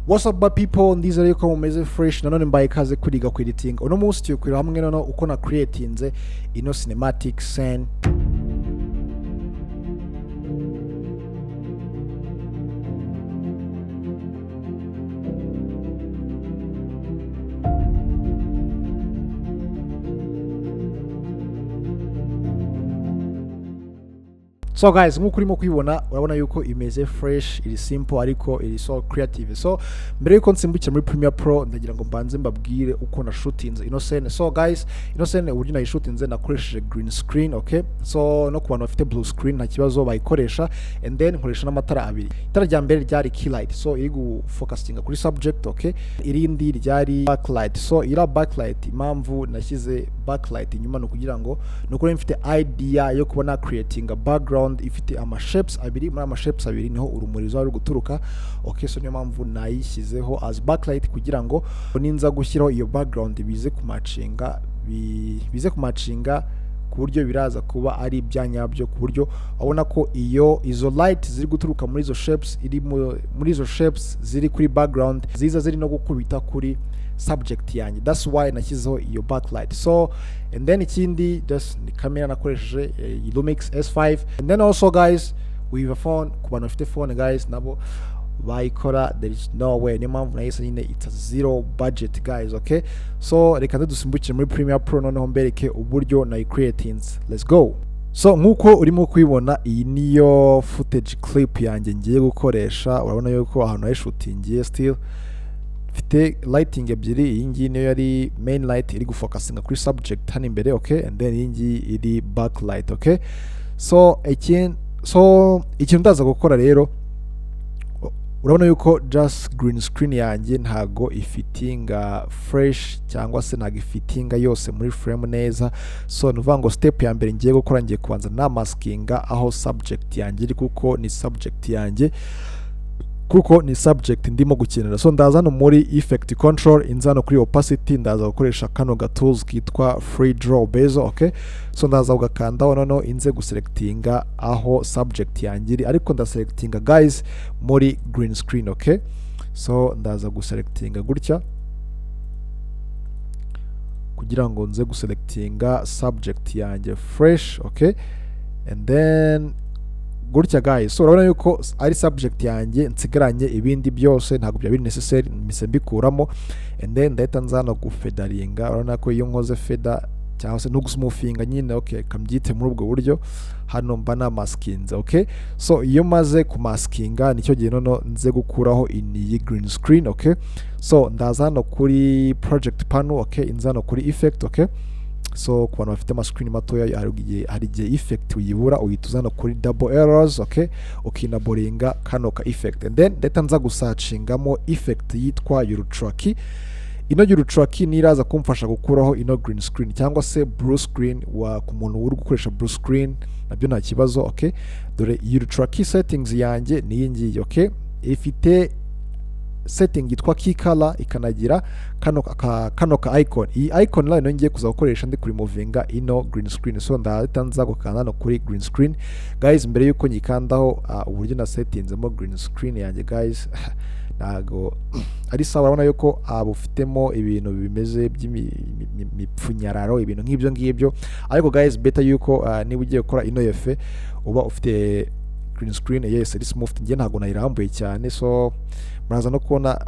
What's up, bad people? Ndizera yuko mumeze fresh. Nanone mbaye ikaze kwiga ku editing. Uno munsi tuyokwira hamwe nono uko na creatinze ino cinematic scene. So guys, nkuko urimo kwibona urabona yuko imeze fresh, iri simple ariko iri so creative. So mbere yuko nsimbukira muri Premiere Pro ndagira ngo mbanze mbabwire uko na shootinze ino scene. So guys, ino scene uburyo nayishutinze nakoresheje green screen, okay? So no ku bantu bafite blue screen nta kibazo bayikoresha, and then nkoresha n'amatara abiri. Itara rya mbere ryari key light, so iri gufocusinga kuri subject, okay? Irindi ryari backlight. So ira backlight impamvu nashyize backlight inyuma no kugira ngo nuko mfite idea yo kubona creating a background ifite ama shapes abiri, muri ama shapes abiri niho urumuri ruzaba guturuka, okay? So niyo mpamvu nayishyizeho as backlight kugira ngo ninza gushyiraho iyo background bize kumacinga ku buryo biraza kuba ari ibyanyabyo, ku buryo abona ko izo light ziri guturuka muri izo shapes muri izo shapes ziri kuri background ziza ziri no gukubita kuri subject yanjye. That's why nashyizeho iyo backlight. So and then ikindi just ni camera nakoresheje Lumix S5, and then also guys with a phone. Ku bantu bafite phone guys nabo bayikora, there is no way. Niyo mpamvu nahise nyine it's a zero budget guys, okay? So reka dusimbukire muri Premiere Pro noneho mbereke uburyo na creatings. Let's go. So nkuko urimo kwibona iyi niyo footage clip yanjye ngiye gukoresha. Urabona yuko ahantu nayishutingiye still fite lighting ebyiri. Iyi ngiyi niyo yari main light iri gufocusinga kuri subject hano imbere, okay? And then iyi ngiyi iri backlight, okay? So ikintu ndaza gukora rero, urabona yuko just green screen yanjye ntago ifitinga fresh cyangwa se ntago ifitinga yose muri frame neza. So nuvuga ngo step ya mbere ngiye gukora, ngiye kubanza na maskinga aho subject yanjye iri, kuko ni subject ndimo gukenera. So ndaza no muri effect control, inzano kuri opacity ndaza gukoresha kano tools kitwa free draw bezel, okay? So ndaza ugakanda noneho inze guselectinga aho subject yanjye iri, ariko ndaselectinga guys muri green screen, okay? So ndaza guselectinga gutya kugira ngo nze guselectinga subject yanjye fresh, okay? And then gutya guys. So urabona yuko ari subject yanjye nsigaranye, ibindi byose ntabwo bya biri necessary mise mbikuramo, and then ndahita nzana gufedaringa. Urabona ko iyo nkoze feda cyangwa se no gusmoothinga nyine, okay, kambyite muri ubwo buryo hano mba na maskinze, okay? So iyo maze kumaskinga nicyo gihe nono nze gukuraho iyi green screen, okay? So ndaza hano kuri project panel, okay? Inzano kuri effect, okay? So ku bantu bafite ama screen matoya hari igihe effect uyibura, uhita uzana kuri double arrows, okay? Ukinaboringa kano ka effect, and then ndahita nza gusacingamo effect yitwa urutraki. Ino urutraki niraza kumfasha gukuraho ino green screen cyangwa se blue screen ku muntu uri gukoresha blue screen nabyo nta kibazo, okay? Dore urutraki settings yanjye ni iyi ngiyi, okay? Ifite setting yitwa key color, ikanagira kano ka icon. Iyi icon nayo ngiye kuza gukoresha ndi kuri movinga ino green screen. So ndahita nza gukanda no kuri green screen guys. Mbere yuko nyikandaho uburyo na settingzemo green screen yanjye guys nago ari sawa. Urabona yuko bufitemo ibintu bimeze by'imipfunyararo, ibintu nk'ibyo ngibyo, ariko guys better yuko niba ugiye gukora ino efe uba ufite green screen, yes, iri smooth. Ngiye ntago nayirambuye cyane, so muraza no kubona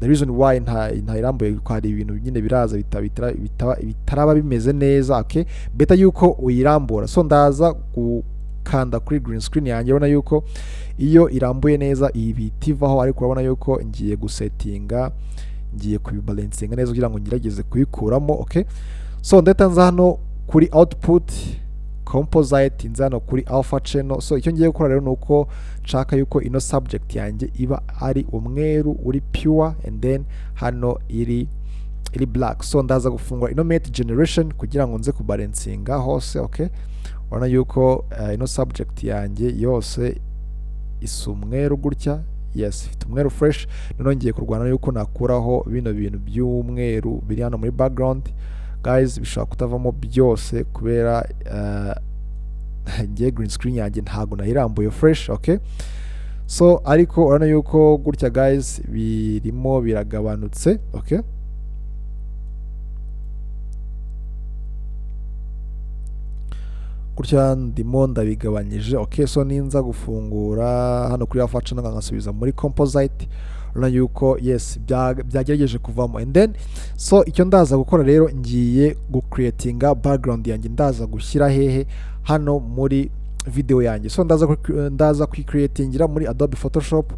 the reason why ntayirambuye ko hari ibintu nyine biraza bitaraba bimeze neza, okay? Better yuko uyirambura. So ndaza gukanda kuri green screen yanjye. Urabona yuko iyo irambuye neza ibitivaho, ariko urabona yuko ngiye gusettinga, ngiye kubibalancinga neza kugira ngo ngerageze kuyikuramo, okay? So ndahita nza hano kuri output composite, inzano kuri alpha channel. So icyo ngiye gukora rero nuko nshaka yuko ino subject yanjye iba ari umweru uri pure, and then hano iri black. So ndaza gufungura ino mate generation kugira ngo nze kubalancinga hose, okay? Urabona yuko ino subject yanjye yose isa umweru gutya, yes, ifite umweru fresh. None ngiye kurwana yuko nakuraho bino bintu by'umweru biri hano muri background guys. Bishobora kutavamo byose kubera ngiye green screen yanjye ntago nayirambuye fresh, okay? so ariko urabona yuko gutya guys birimo biragabanutse. Okay, gutya ndimo ndabigabanyije. Okay, so ninza gufungura hano kuri afaca nkasubiza muri composite, urabona yuko yes byagerageje kuvamo. And then so icyo ndaza gukora rero, ngiye gucreatinga background yanjye, ndaza gushyira hehe hano muri video yanjye. So ndaza kuyicreatingira muri Adobe Photoshop,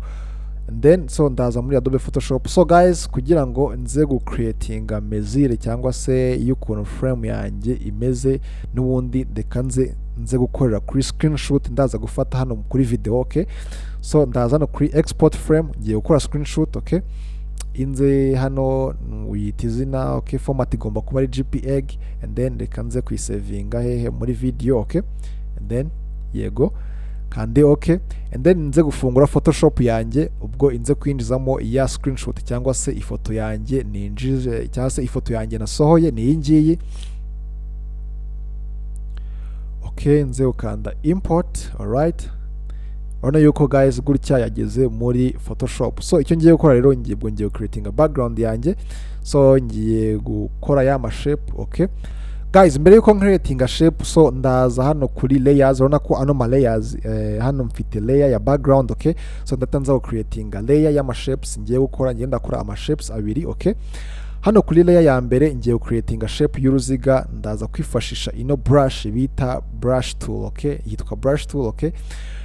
and then so ndaza muri Adobe Photoshop. So guys, kugira ngo nze gucreatinga mezire cyangwa se y'ukuntu frame yanjye imeze n'ubundi reka nze gukorera kuri screenshot, ndaza gufata hano kuri video. Okay, so ndaza hano kuri export frame, ngiye gukora screenshot. Okay, inze hano uyita izina. Okay, format igomba kuba ari JPEG, and then reka nze kuyisavinga hehe muri video. Okay, and then yego kandi okay, and then nze gufungura Photoshop yanjye, ubwo inze kwinjizamo ya screenshot cyangwa se ifoto yanjye ninjije, cyangwa se ifoto yanjye nasohoye ni iyi ngiyi. Okay, nze ukanda import. Alright, urabona yuko guys gutya yageze muri Photoshop. So icyo ngiye gukora rero, ngiye creating background yanjye, so ngiye gukora ya ma shape. Okay guys, mbere yuko creating shape, so ndaza hano kuri layers. Urabona ko ano ma layers hano mfite layer ya background. Okay, so ndatanza creating layer ya ma shapes, ngiye gukora ngenda kora ama shapes abiri. Okay, hano kuri layer ya mbere ngiye creating shape y'uruziga, ndaza kwifashisha ino brush bita brush tool. Okay, yitwa brush tool. Okay,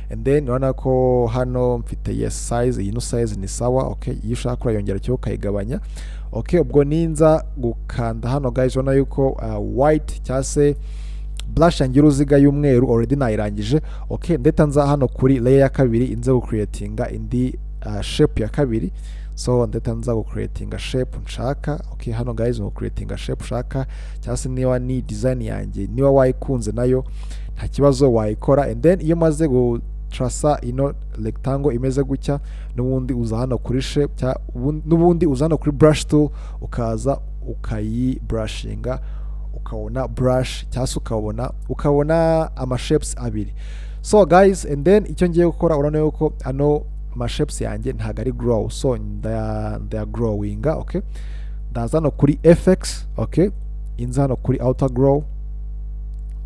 and then urabona ko hano mfite yes size, ino size ni sawa. Okay, iyo ushaka kurayongera cyo ukayigabanya. Okay, ubwo ninza gukanda hano guys, urabona yuko white cyangwa se blush yanjye y'uruziga y'umweru already nayirangije. Okay, ndeta nza hano kuri layer ya kabiri, inze gucreatinga indi shape ya kabiri. So ndeta nza gucreatinga shape nshaka. Okay, hano guys gucreatinga shape ushaka, cyangwa se niba ni design yanjye niba wayikunze nayo nta kibazo wayikora. And then iyo maze trasa ino rectangle imeze gutya, n'ubundi uza hano kuri shape, n'ubundi uza hano kuri brush tool, ukaza ukayibrushinga, ukabona brush cyangwa ukabona ama shapes abiri. So guys, and then icyo ngiye gukora, urabona yuko ano ma shapes yanjye ntago ari grow, so ndaya growinga. Okay, ndaza hano kuri FX. Okay, inza hano kuri outer grow,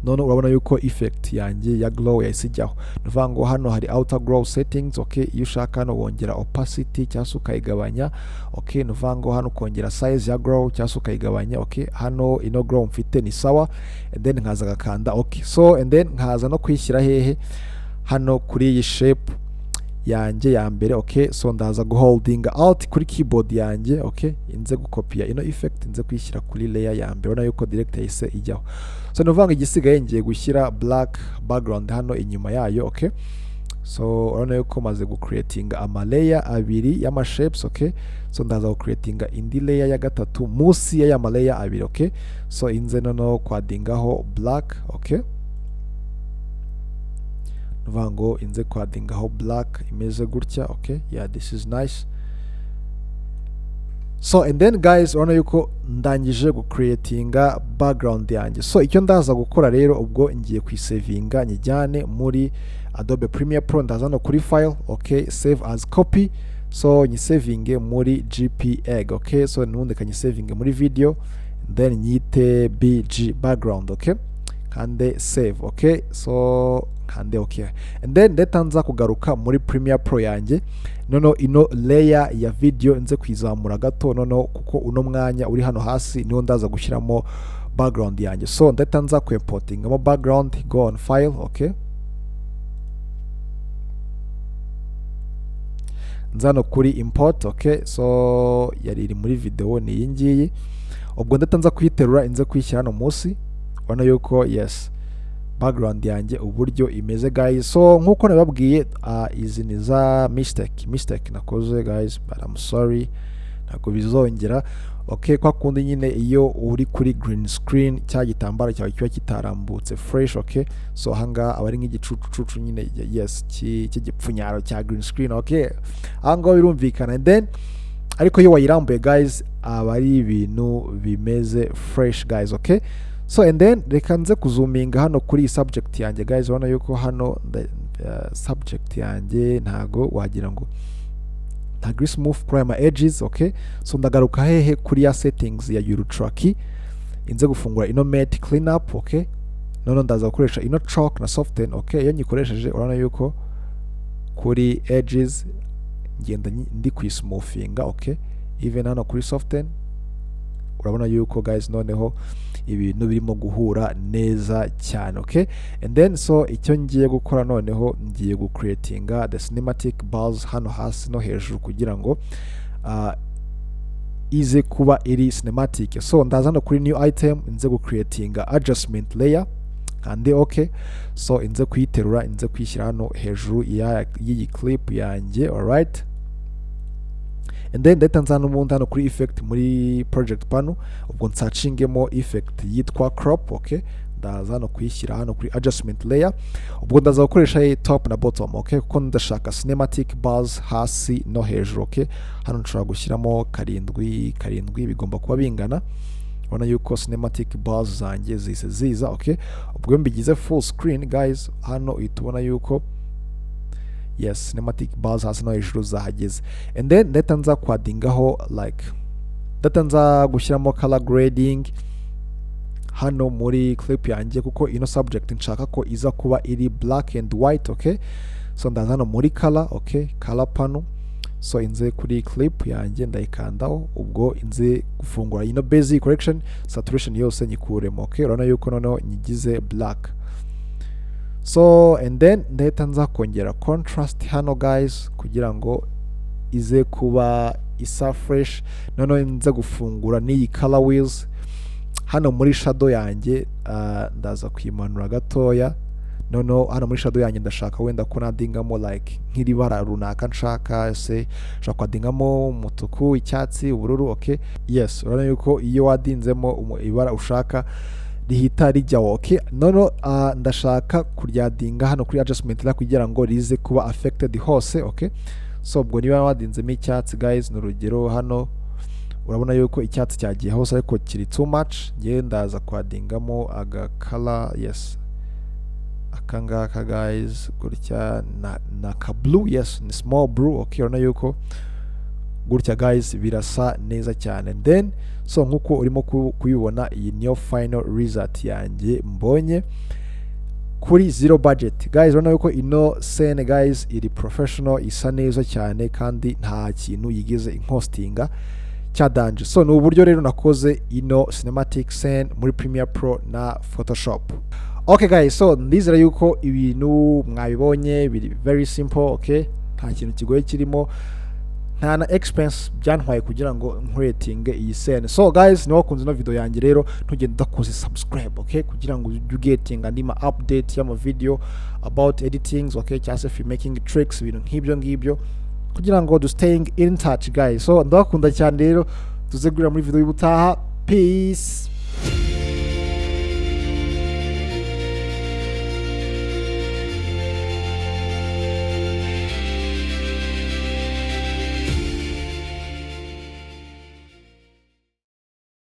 none urabona yuko effect yanjye ya glow yayisijyaho. Nuvuga ngo hano hari outer glow settings. Okay, iyo ushaka hano wongera opacity cyangwa ukayigabanya. Okay, nuvuga ngo hano kongera size ya glow cyangwa ukayigabanya. Okay, hano ino glow mfite ni sawa, and then nkaza gakanda. Okay, so and then nkaza no kwishyira hehe hano kuri iyi shape yanjye ya mbere. Okay, so ndaza guholdinga alt kuri keyboard yanjye. Okay, inze gukopia ino effect, inze kwishyira kuri layer ya mbere, urabona yuko direct yahise ijyaho. So nuvanga igisigaye ngiye gushyira black background hano inyuma yayo. Okay, so urabona yuko maze gucreatinga ama layer abiri y'ama shapes. Okay, so ndaza gucreatinga indi layer ya gatatu munsi ya ma layer abiri. Okay, so inze noneho kwadingaho black. Okay, nuvango inze kwadingaho black imeze gutya. Okay, yeah, this is nice. So and then guys, urabona yuko ndangije gucreatinga background yanjye. So icyo ndaza gukora rero, ubwo ngiye kwisavinga nyijyane muri Adobe Premiere Pro, ndaza no kuri file. Okay, save as copy, so nyisavinge muri JPEG. Okay, so nubundi kanyisavinge muri video, then nyite BG background. Okay, kande save. Okay, so kande okay, and then ndetanza kugaruka muri Premiere Pro yanjye. Nono ino layer ya video nze kwizamura gato, nono kuko uno mwanya uri hano hasi niho ndaza gushyiramo background yanjye. So ndetanza ku importingamo background, go on file. Okay, nzano kuri import. Okay, so yari iri muri video ni iyi ngiyi, ubwo ndetanza kuyiterura inze kwishyira hano munsi. Urabona yuko yes background yanjye uburyo imeze guys. So nkuko nababwiye izi ni za mistake nakoze guys, but I'm sorry, ntabwo bizongera. Okay, kwa kundi nyine iyo uri kuri green screen cya gitambaro cyawe kiba kitarambutse fresh. Okay, so hanga abari nk'igicucu nyine yes cy'igipfunyaro cya green screen. Okay, hanga birumvikana. And then ariko iyo wayirambuye guys abari ibintu bimeze fresh guys. Okay, so and then reka nze kuzuminga hano kuri subject yanjye guys. Urabona yuko hano subject yanjye ntago wagira ngo ntago iri smooth kuri aya ma edges, okay. So ndagaruka hehe kuri ya settings ya Eurotrack, inze gufungura ino matte clean up, okay. None ndaza gukoresha ino chalk na soften, okay. Iyo nyikoresheje urabona yuko kuri edges ngenda ndi kwismoothinga, okay. Even hano kuri soften urabona yuko guys noneho ibintu birimo guhura neza cyane, okay. And then so icyo ngiye gukora noneho ngiye gucreatinga the cinematic bars hano hasi no hejuru kugira ngo ize kuba iri cinematic. So ndaza hano kuri new item nze gucreatinga adjustment layer kandi okay. So inze kuyiterura inze kwishyira hano hejuru y'iyi clip yanjye, alright. And then ndahita nza n'ubundi hano kuri effect muri project panel, ubwo nsacingemo effect yitwa crop, okay. Ndaza hano kuyishyira hano kuri adjustment layer, ubwo ndaza gukoresha top na bottom, okay, kuko ndashaka cinematic bars hasi no hejuru, okay. Hano nshobora gushyiramo karindwi bigomba kuba bingana, ubona yuko cinematic bars zanjye zise ziza, okay. Ubwo mbigize full screen guys, hano uhita ubona yuko yes cinematic bars hasi no hejuru zahageze. And then ndahita nza kwadingaho like ndahita nza gushyiramo color grading hano muri clip yanjye, kuko ino subject nshaka ko iza kuba iri black and white, okay. So ndaza hano muri color, okay, color panel. So inze kuri clip yanjye ndayikandaho, ubwo inze gufungura ino basic correction saturation yose nyikuremo, okay. Urabona yuko noneho nyigize black. So and then ndahita nza kongera contrast hano guys kugira ngo ize kuba isa fresh. Noneho nza gufungura n'iyi color wheels hano muri shadow yanjye, ndaza kuyimanura gatoya. Noneho hano muri shadow yanjye ndashaka wenda ko nadingamo like nk'iribara runaka nshaka, se nshaka kwadingamo umutuku, icyatsi, ubururu, okay. Yes, urabona yuko iyo wadinzemo ibara ushaka rihita rijyaho, okay. Noneho ndashaka kuryadinga hano kuri adjustment la kugira ngo rize kuba affected hose, okay. So ubwo niba wadinzemo icyatsi guys, n'urugero hano urabona yuko icyatsi cyagiye hose ariko kiri too much, ngiye ndaza kwadingamo aga color, yes, akangaka guys gutya na ka blue, yes, ni small blue, okay. Urabona yuko gutya guys birasa neza cyane. And then so nkuko urimo kuyibona iyi niyo final result yanjye mbonye kuri zero budget guys. Urabona yuko ino scene guys iri professional, isa neza cyane kandi nta kintu yigeze inkostinga cyadanje. So ni uburyo rero nakoze ino cinematic scene muri Premiere Pro na Photoshop. Okay guys, so ndizera yuko ibintu mwabibonye biri very simple, okay. Nta kintu kigoye kirimo, nta na expense byantwaye kugira ngo nkreatinge iyi scene. So guys, niba wakunze no video yanjye rero ntugende udakoze subscribe, okay, kugira ngo you getting andi ma update y'ama video about editings, okay, cyangwa filmmaking tricks, ibintu nk'ibyo ngibyo, kugira ngo do staying in touch guys. So ndabakunda cyane rero, tuzegurira muri video y'ubutaha. Peace.